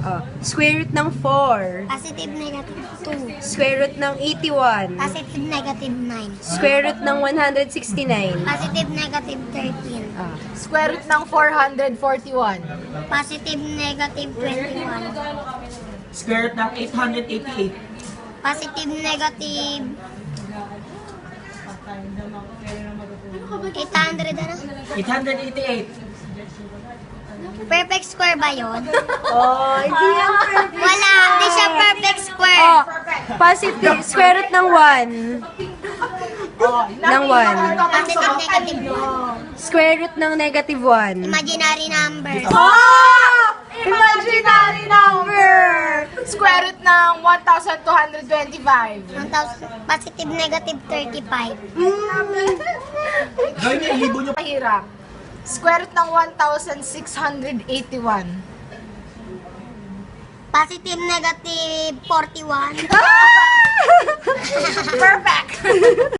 Oh, square root ng 4. Positive negative 2. Square root ng 81. Positive negative 9. Square root ng 169. Positive negative 13. Ah. Square root ng 441. Positive negative 21. Square root ng 888. Positive negative 800 ano? 888. Perfect square ba yun? Oh, hindi yan perfect. Wala, hindi siya perfect square. Oh, positive. Square root ng 1. Ng 1. Positive negative 1. Square root ng negative 1. Imaginary number. Oh! Imaginary number! Square root ng 1,225. 1,000. Positive negative 35. Gawin niyo, ilibo niyo. Mahirap. Square root ng 1,681. Positive negative 41. Perfect!